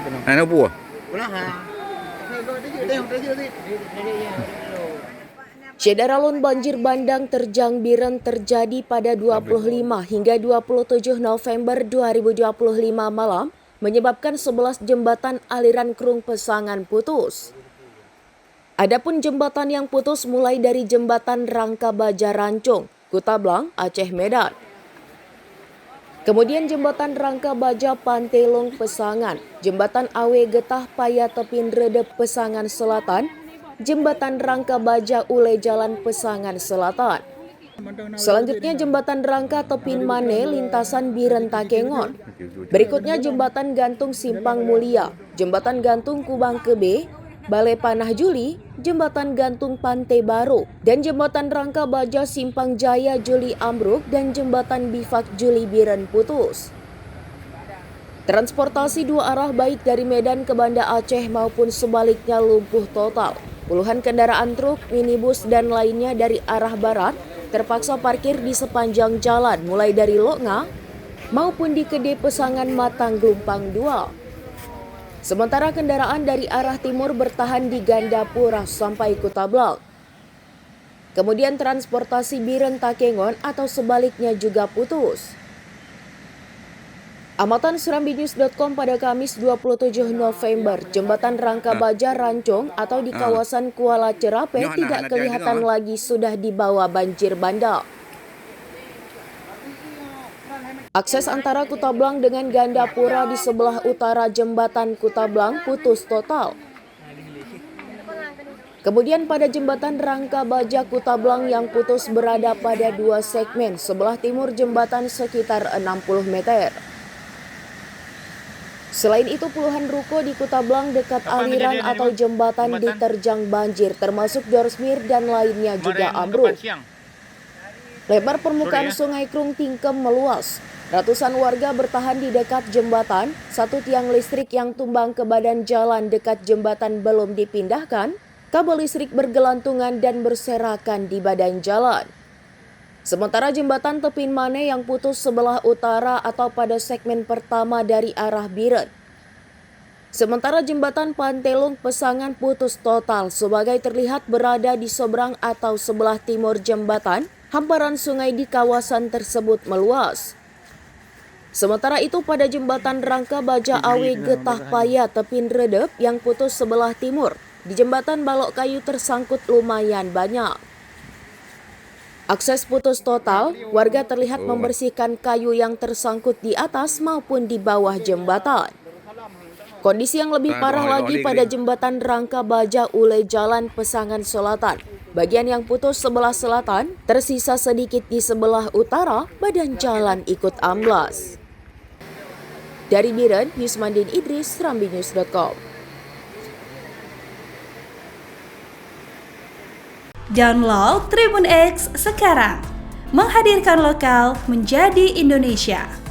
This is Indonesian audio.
Ano po? Cederalun banjir bandang terjang Biren terjadi pada 25 hingga 27 November 2025 malam, menyebabkan 11 jembatan aliran Krung Pesangan putus. Adapun jembatan yang putus mulai dari jembatan Rangka Baja Rancong, Kutablang, Aceh Medan. Kemudian jembatan Rangka Baja Pantelong Pesangan, jembatan Awe Getah Paya Tepin Redep Pesangan Selatan, jembatan Rangka Baja Ule Jalan Pesangan Selatan. Selanjutnya jembatan Rangka Tepin Mane lintasan Biren Takengon. Berikutnya jembatan Gantung Simpang Mulia, jembatan Gantung Kubang Kebe, Balai Panah Juli, jembatan Gantung Pantai Baru, dan jembatan Rangka Baja Simpang Jaya Juli Ambruk dan jembatan Bifak Juli Biren putus. Transportasi dua arah baik dari Medan ke Banda Aceh maupun sebaliknya lumpuh total. Puluhan kendaraan truk, minibus, dan lainnya dari arah barat terpaksa parkir di sepanjang jalan mulai dari Loknga maupun di Kede Pesangan Matang Glumpang 2. Sementara kendaraan dari arah timur bertahan di Gandapura sampai Kutablang. Kemudian transportasi Biren Takengon atau sebaliknya juga putus. Amatan serambinews.com pada Kamis 27 November, jembatan Rangka Baja Rancong atau di kawasan Kuala Cerape tidak kelihatan lagi sudah dibawa banjir bandang. Akses antara Kutablang dengan Gandapura di sebelah utara jembatan Kutablang putus total. Kemudian pada jembatan Rangka Baja Kutablang yang putus berada pada dua segmen sebelah timur jembatan sekitar 60 meter. Selain itu puluhan ruko di Kutablang dekat aliran atau jembatan diterjang banjir termasuk Dorsmir dan lainnya juga ambruk. Lebar permukaan Sungai Krung Tingkem meluas. Ratusan warga bertahan di dekat jembatan, satu tiang listrik yang tumbang ke badan jalan dekat jembatan belum dipindahkan, kabel listrik bergelantungan dan berserakan di badan jalan. Sementara jembatan Tepin Mane yang putus sebelah utara atau pada segmen pertama dari arah Biren. Sementara jembatan Pantelong Pesangan putus total sebagai terlihat berada di seberang atau sebelah timur jembatan, hamparan sungai di kawasan tersebut meluas. Sementara itu pada jembatan Rangka Baja Awe Getah Paya Tepin Redep yang putus sebelah timur, di jembatan Balok Kayu tersangkut lumayan banyak. Akses putus total, warga terlihat membersihkan kayu yang tersangkut di atas maupun di bawah jembatan. Kondisi yang lebih parah lagi pada jembatan Rangka Baja Ule Jalan Pesangan Selatan. Bagian yang putus sebelah selatan, tersisa sedikit di sebelah utara, badan jalan ikut amblas. Dari Biren, Yusmandin Idris, serambinews.com. Download Tribun X sekarang, menghadirkan lokal menjadi Indonesia.